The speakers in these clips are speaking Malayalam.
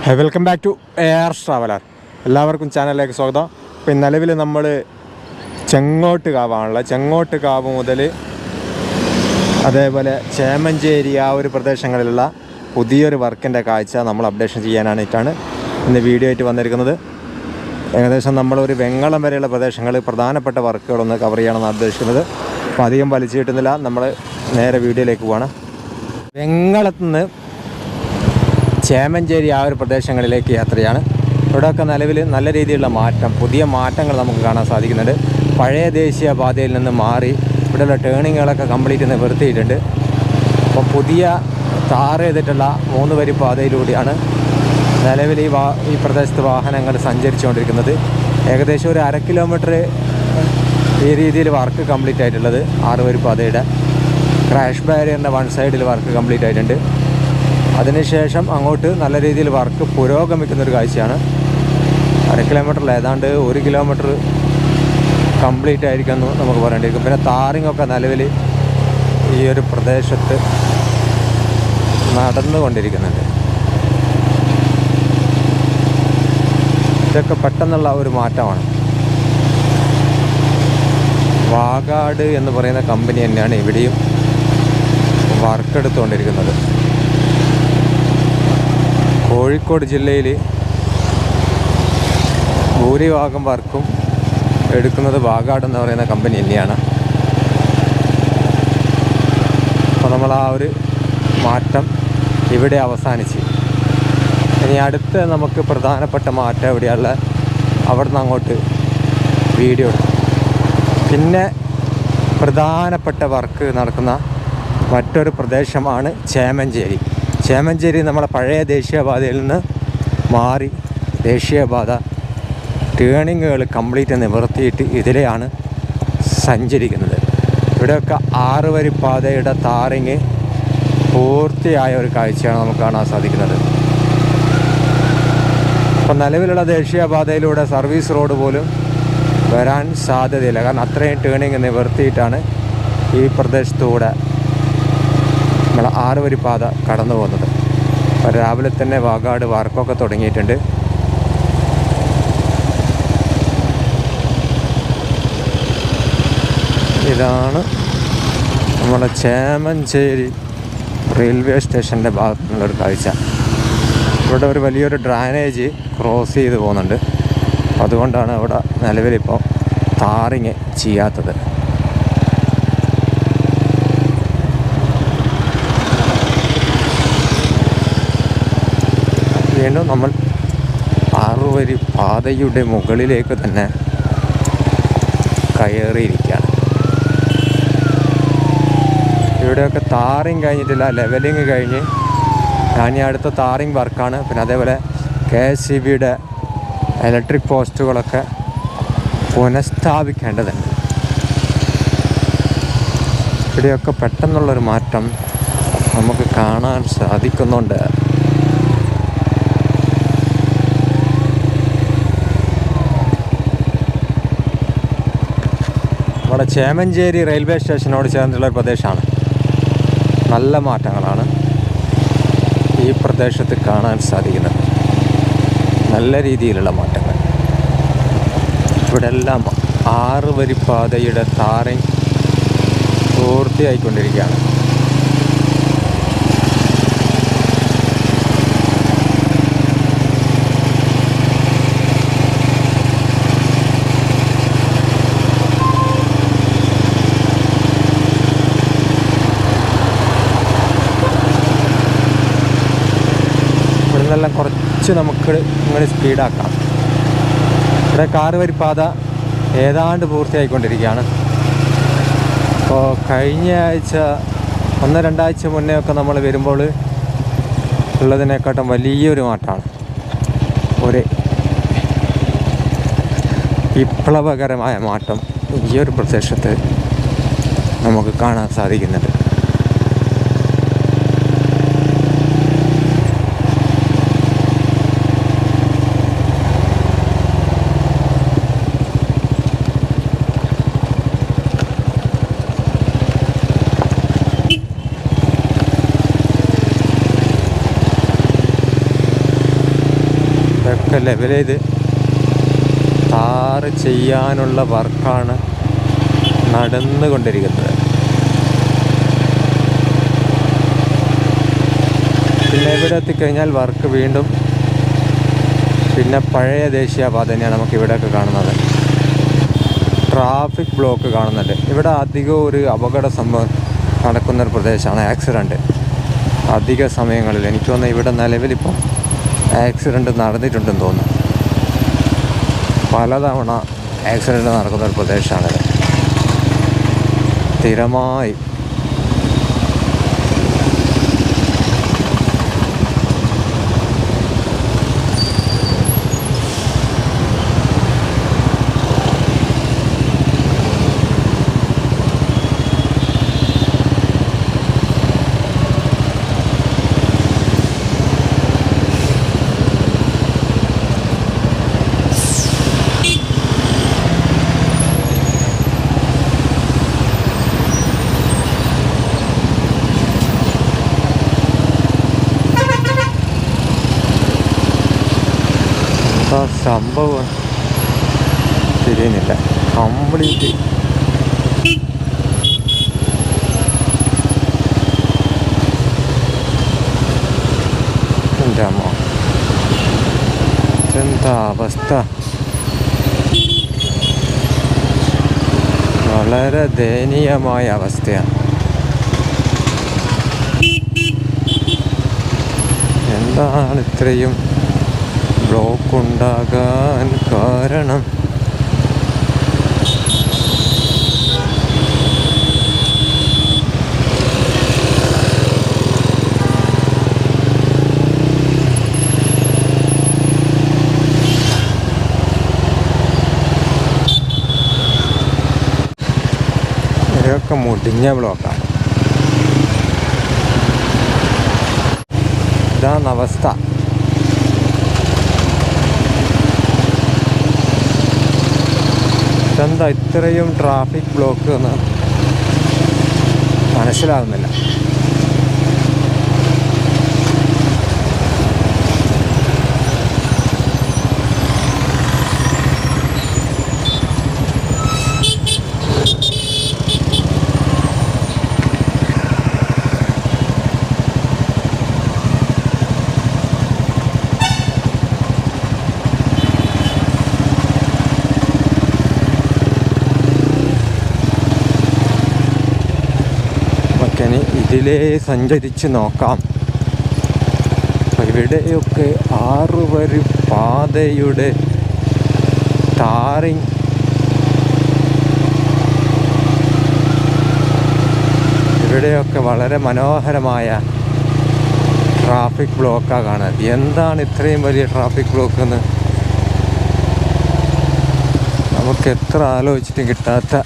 Welcome back to Air Traveller. എല്ലാവർക്കും ചാനലിലേക്ക് സ്വാഗതം. ഇപ്പം നിലവിൽ നമ്മൾ ചെങ്ങോട്ടുകാവാണല്ലോ. ചെങ്ങോട്ടുകാവ് മുതൽ അതേപോലെ ചേമഞ്ചേരി ആ ഒരു പ്രദേശങ്ങളിലുള്ള പുതിയൊരു വർക്കിൻ്റെ കാഴ്ച നമ്മൾ അപ്ഡേഷൻ ചെയ്യാനായിട്ടാണ് ഇന്ന് വീഡിയോ ആയിട്ട് വന്നിരിക്കുന്നത്. ഏകദേശം നമ്മളൊരു വെങ്ങളം വരെയുള്ള പ്രദേശങ്ങൾ പ്രധാനപ്പെട്ട വർക്കുകളൊന്ന് കവർ ചെയ്യണമെന്ന് ഉദ്ദേശിക്കുന്നത്. അപ്പോൾ അധികം വലിച്ചു കിട്ടുന്നില്ല, നമ്മൾ നേരെ വീഡിയോയിലേക്ക് പോവാണ്. വെങ്ങളത്ത് നിന്ന് ചേമഞ്ചേരി ആ ഒരു പ്രദേശങ്ങളിലേക്ക് യാത്രയാണ്. ഇവിടെയൊക്കെ നിലവിൽ നല്ല രീതിയിലുള്ള മാറ്റം, പുതിയ മാറ്റങ്ങൾ നമുക്ക് കാണാൻ സാധിക്കുന്നുണ്ട്. പഴയ ദേശീയ പാതയിൽ നിന്ന് മാറി ഇവിടെയുള്ള ടേണിങ്ങുകളൊക്കെ കംപ്ലീറ്റ് നിവർത്തിയിട്ടുണ്ട്. അപ്പോൾ പുതിയ ടാർ ചെയ്തിട്ടുള്ള 3 വരി പാതയിലൂടെയാണ് നിലവിൽ ഈ പ്രദേശത്ത് വാഹനങ്ങൾ സഞ്ചരിച്ചുകൊണ്ടിരിക്കുന്നത്. ഏകദേശം ഒരു 1/2 കിലോമീറ്റർ ഈ രീതിയിൽ വർക്ക് കംപ്ലീറ്റ് ആയിട്ടുള്ളത്. 6 വരി പാതയുടെ ക്രാഷ് ബാരിയറിൻ്റെ വൺ സൈഡിൽ വർക്ക് കംപ്ലീറ്റ് ആയിട്ടുണ്ട്. അതിനുശേഷം അങ്ങോട്ട് നല്ല രീതിയിൽ വർക്ക് പുരോഗമിക്കുന്നൊരു കാഴ്ചയാണ്. 1/2 കിലോമീറ്ററിൽ ഏതാണ്ട് 1 കിലോമീറ്റർ കംപ്ലീറ്റ് ആയിരിക്കുമെന്ന് നമുക്ക് പറയേണ്ടിയിരിക്കും. പിന്നെ ടാറിങ്ങൊക്കെ നിലവിൽ ഈ ഒരു പ്രദേശത്ത് നടന്നുകൊണ്ടിരിക്കുന്നുണ്ട്. ഇതൊക്കെ പെട്ടെന്നുള്ള ഒരു മാറ്റമാണ്. വാഗാട് എന്ന് പറയുന്ന കമ്പനി തന്നെയാണ് ഇവിടെയും വർക്ക് എടുത്തുകൊണ്ടിരിക്കുന്നത്. കോഴിക്കോട് ജില്ലയിൽ ഭൂരിഭാഗം വർക്കും എടുക്കുന്നത് വാഗാട് എന്ന് പറയുന്ന കമ്പനി തന്നെയാണ്. അപ്പോൾ നമ്മൾ ആ ഒരു മാറ്റം ഇവിടെ അവസാനിച്ച് ഇനി അടുത്ത നമുക്ക് പ്രധാനപ്പെട്ട മാറ്റം എവിടെയുള്ള അവിടെ നിന്ന് അങ്ങോട്ട് വീഡിയോ എടുക്കും. പിന്നെ പ്രധാനപ്പെട്ട വർക്ക് നടക്കുന്ന മറ്റൊരു പ്രദേശമാണ് ചേമഞ്ചേരി. ചേമഞ്ചേരി നമ്മളെ പഴയ ദേശീയപാതയിൽ നിന്ന് മാറി ദേശീയപാത ടേണിങ്ങുകൾ കംപ്ലീറ്റ് നിവർത്തിയിട്ട് ഇതിലെയാണ് സഞ്ചരിക്കുന്നത്. ഇവിടെയൊക്കെ 6 വരി പാതയുടെ ടാറിങ് പൂർത്തിയായ ഒരു കാഴ്ചയാണ് നമുക്ക് കാണാൻ സാധിക്കുന്നത്. ഇപ്പം നിലവിലുള്ള ദേശീയപാതയിലൂടെ സർവീസ് റോഡ് പോലും വരാൻ സാധ്യതയില്ല. കാരണം അത്രയും ടേണിങ് നിവർത്തിയിട്ടാണ് ഈ പ്രദേശത്തൂടെ നമ്മൾ 6 വരി പാത കടന്നു പോകുന്നത്. അപ്പോൾ രാവിലെ തന്നെ വാഗാട് വർക്കൊക്കെ തുടങ്ങിയിട്ടുണ്ട്. ഇതാണ് നമ്മുടെ ചേമഞ്ചേരി റെയിൽവേ സ്റ്റേഷൻ്റെ ഭാഗത്തുനിന്നുള്ളൊരു കാഴ്ച. ഇവിടെ ഒരു വലിയൊരു ഡ്രൈനേജ് ക്രോസ് ചെയ്ത് പോകുന്നുണ്ട്. അതുകൊണ്ടാണ് അവിടെ നിലവിലിപ്പോൾ ടാറിങ് ചെയ്യാത്തത്. വീണ്ടും നമ്മൾ 6 വരി പാതയുടെ മുകളിലേക്ക് തന്നെ കയറിയിരിക്കുകയാണ്. ഇവിടെയൊക്കെ ടാറിങ് കഴിഞ്ഞിട്ടില്ല, ലെവലിങ് കഴിഞ്ഞ് ഇനി അടുത്ത ടാറിങ് വർക്കാണ്. പിന്നെ അതേപോലെ KSEBയുടെ ഇലക്ട്രിക് പോസ്റ്റുകളൊക്കെ പുനഃസ്ഥാപിക്കേണ്ടതുണ്ട്. ഇവിടെയൊക്കെ പെട്ടെന്നുള്ളൊരു മാറ്റം നമുക്ക് കാണാൻ സാധിക്കുന്നുണ്ട്. നമ്മുടെ ചേമഞ്ചേരി റെയിൽവേ സ്റ്റേഷനോട് ചേർന്നുള്ള ഒരു പ്രദേശമാണ്. നല്ല മാറ്റങ്ങളാണ് ഈ പ്രദേശത്ത് കാണാൻ സാധിക്കുന്നത്. നല്ല രീതിയിലുള്ള മാറ്റങ്ങൾ. ഇവിടെ എല്ലാം 6 വരി പാതയുടെ ടാറിങ് പൂർത്തിയായിക്കൊണ്ടിരിക്കുകയാണ്. ഇവിടുന്നെല്ലാം കുറച്ച് നമുക്ക് ഇങ്ങനെ സ്പീഡാക്കാം. ഇവിടെ 6 വരി പാത ഏതാണ്ട് പൂർത്തിയായിക്കൊണ്ടിരിക്കുകയാണ്. അപ്പോൾ കഴിഞ്ഞ ആഴ്ച 1-2 ആഴ്ച മുന്നേ ഒക്കെ നമ്മൾ വരുമ്പോൾ ഉള്ളതിനെക്കാട്ടും വലിയൊരു മാറ്റമാണ്. ഒരു വിപ്ലവകരമായ മാറ്റം ഈ ഒരു പ്രദേശത്ത് നമുക്ക് കാണാൻ സാധിക്കുന്നുണ്ട്. ഇതൊക്കെ ലെവൽ ചെയ്ത് ടാർ ചെയ്യാനുള്ള വർക്കാണ് നടന്നുകൊണ്ടിരിക്കുന്നത്. പിന്നെ ഇവിടെ എത്തിക്കഴിഞ്ഞാൽ വർക്ക് വീണ്ടും പിന്നെ പഴയ ദേശീയപാത തന്നെയാണ് നമുക്ക് ഇവിടെയൊക്കെ കാണുന്നത്. ട്രാഫിക് ബ്ലോക്ക് കാണുന്നുണ്ട്. ഇവിടെ അധികവും ഒരു അപകട സംഭവം നടക്കുന്നൊരു പ്രദേശമാണ്, ആക്സിഡൻറ്റ്. അധിക സമയങ്ങളിൽ എനിക്ക് തോന്നുന്നു ഇവിടെ നിലവിലിപ്പം ആക്സിഡൻറ്റ് നടന്നിട്ടുണ്ടെന്ന് തോന്നുന്നു. പലതവണ ആക്സിഡൻറ്റ് നടക്കുന്നൊരു പ്രദേശമാണിത്. സ്ഥിരമായി സംഭവം തിരിയുന്നില്ല കംപ്ലീറ്റ്. എൻ്റെ അമ്മ, എന്താ അവസ്ഥ! വളരെ ദയനീയമായ അവസ്ഥയാണ്. എന്താണ് ഇത്രയും ബ്ലോക്ക് ഉണ്ടാകാൻ കാരണം? ഇതൊക്കെ മുടിഞ്ഞ ബ്ലോക്കാണ്. ഇതാണ് അവസ്ഥ. എന്താ ഇത്രയും ട്രാഫിക് ബ്ലോക്ക് എന്ന് മനസ്സിലാകുന്നില്ല. ഇതിലേ സഞ്ചരിച്ച് നോക്കാം. ഇവിടെയൊക്കെ 6 വരി പാതയുടെ ടാറിങ് ഇവിടെയൊക്കെ വളരെ മനോഹരമായ ട്രാഫിക് ബ്ലോക്കാണ് കാണുന്നത്. എന്താണ് ഇത്രയും വലിയ ട്രാഫിക് ബ്ലോക്ക് എന്ന് നമുക്ക് എത്ര ആലോചിച്ചിട്ടും കിട്ടാത്ത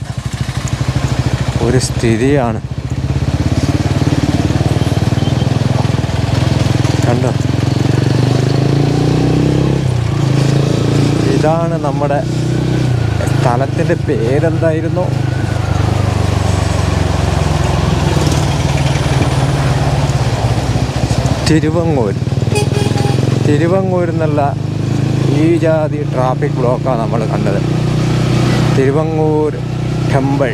ഒരു സ്ഥിതിയാണ്. കണ്ടോ, ഇതാണ് നമ്മുടെ സ്ഥലത്തിൻ്റെ പേരെന്തായിരുന്നു? തിരുവങ്ങൂർ. തിരുവങ്ങൂർ എന്നുള്ള ഈ ജാതി ട്രാഫിക് ബ്ലോക്കാണ് നമ്മൾ കണ്ടത്. തിരുവങ്ങൂർ ടെമ്പിൾ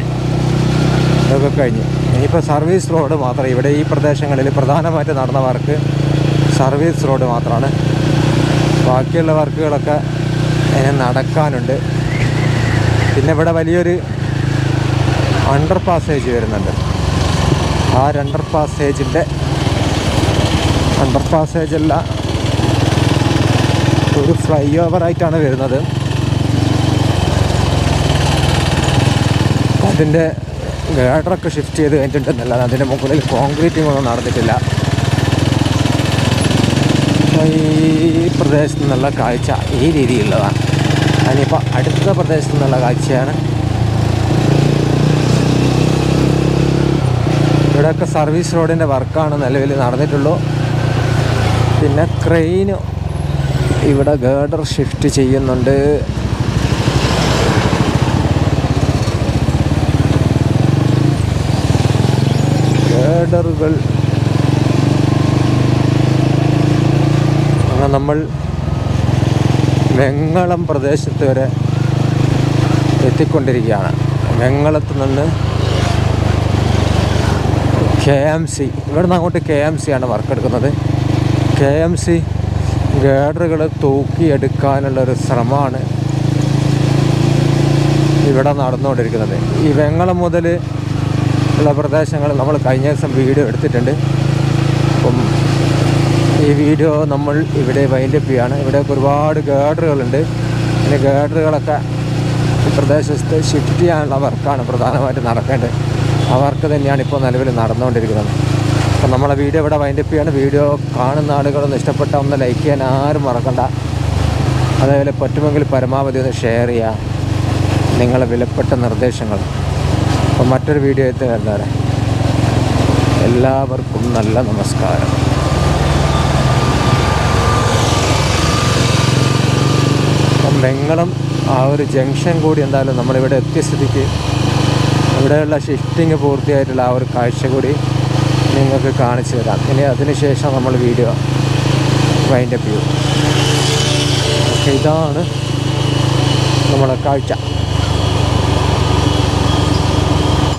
ഇതൊക്കെ കഴിഞ്ഞ് ഇനിയിപ്പോൾ സർവീസ് റോഡ് മാത്രം. ഇവിടെ ഈ പ്രദേശങ്ങളിൽ പ്രധാനമായിട്ട് നടന്ന വർക്ക് സർവീസ് റോഡ് മാത്രമാണ്. ബാക്കിയുള്ള വർക്കുകളൊക്കെ ഇനി നടക്കാനുണ്ട്. പിന്നെ ഇവിടെ വലിയൊരു അണ്ടർ പാസേജ് വരുന്നുണ്ട്. ആ അണ്ടർ പാസേജല്ല, ഒരു ഫ്ലൈ ഓവറായിട്ടാണ് വരുന്നത്. അതിൻ്റെ ഗാഡറൊക്കെ ഷിഫ്റ്റ് ചെയ്ത് കഴിഞ്ഞിട്ടുണ്ടെന്നല്ലാതെ അതിൻ്റെ മുകളിൽ കോൺക്രീറ്റിംഗ് ഒന്നും നടന്നിട്ടില്ല. ഈ പ്രദേശത്തു നിന്നുള്ള കാഴ്ച ഈ രീതിയിലുള്ളതാണ്. അതിനിപ്പോൾ അടുത്ത പ്രദേശത്തു നിന്നുള്ള കാഴ്ചയാണ്. ഇവിടെയൊക്കെ സർവീസ് റോഡിൻ്റെ വർക്കാണ് നിലവിൽ നടന്നിട്ടുള്ളൂ. പിന്നെ ക്രെയിന് ഇവിടെ ഗേഡർ ഷിഫ്റ്റ് ചെയ്യുന്നുണ്ട്. ഗേഡറുകൾ നമ്മൾ വെങ്ങളം പ്രദേശത്ത് വരെ എത്തിക്കൊണ്ടിരിക്കുകയാണ്. വെങ്ങളത്ത് നിന്ന് KMC, ഇവിടെ നിന്ന് അങ്ങോട്ട് KMC ആണ് വർക്ക് എടുക്കുന്നത്. KMC ഗേഡറുകൾ തൂക്കിയെടുക്കാനുള്ളൊരു ശ്രമമാണ് ഇവിടെ നടന്നുകൊണ്ടിരിക്കുന്നത്. ഈ വെങ്ങളം മുതൽ ഉള്ള പ്രദേശങ്ങൾ നമ്മൾ കഴിഞ്ഞ ദിവസം വീഡിയോ എടുത്തിട്ടുണ്ട്. അപ്പം ഈ വീഡിയോ നമ്മൾ ഇവിടെ വൈൻഡപ്പ് ചെയ്യുകയാണ്. ഇവിടെയൊക്കെ ഒരുപാട് ഗേഡറുകളുണ്ട്. പിന്നെ ഗേഡറുകളൊക്കെ ഈ പ്രദേശത്ത് ഷിഫ്റ്റ് ചെയ്യാനുള്ള വർക്കാണ് പ്രധാനമായിട്ട് നടക്കേണ്ടത്. ആ വർക്ക് തന്നെയാണ് ഇപ്പോൾ നിലവിൽ നടന്നുകൊണ്ടിരിക്കുന്നത്. അപ്പം നമ്മളെ വീഡിയോ ഇവിടെ വൈൻഡപ്പ് ചെയ്യാണ്. വീഡിയോ കാണുന്ന ആളുകളൊന്ന് ഇഷ്ടപ്പെട്ട ഒന്ന് ലൈക്ക് ചെയ്യാൻ ആരും മറക്കണ്ട. അതേപോലെ പറ്റുമെങ്കിൽ പരമാവധി ഒന്ന് ഷെയർ ചെയ്യുക നിങ്ങളെ വിലപ്പെട്ട നിർദ്ദേശങ്ങൾ. അപ്പം മറ്റൊരു വീഡിയോ എത്തി വരുന്നവരെ എല്ലാവർക്കും നല്ല നമസ്കാരം. അപ്പം വെങ്ങളം ആ ഒരു ജംഗ്ഷൻ കൂടി എന്തായാലും നമ്മളിവിടെ എത്തിയ സ്ഥിതിക്ക് ഇവിടെയുള്ള ഷിഫ്റ്റിങ് പൂർത്തിയായിട്ടുള്ള ആ ഒരു കാഴ്ച കൂടി നിങ്ങൾക്ക് കാണിച്ചു തരാം. ഇനി അതിനുശേഷം നമ്മൾ വീഡിയോ വൈൻഡപ്പ് ചെയ്യും. ഓക്കെ, ഇതാണ് നമ്മളെ കാഴ്ച.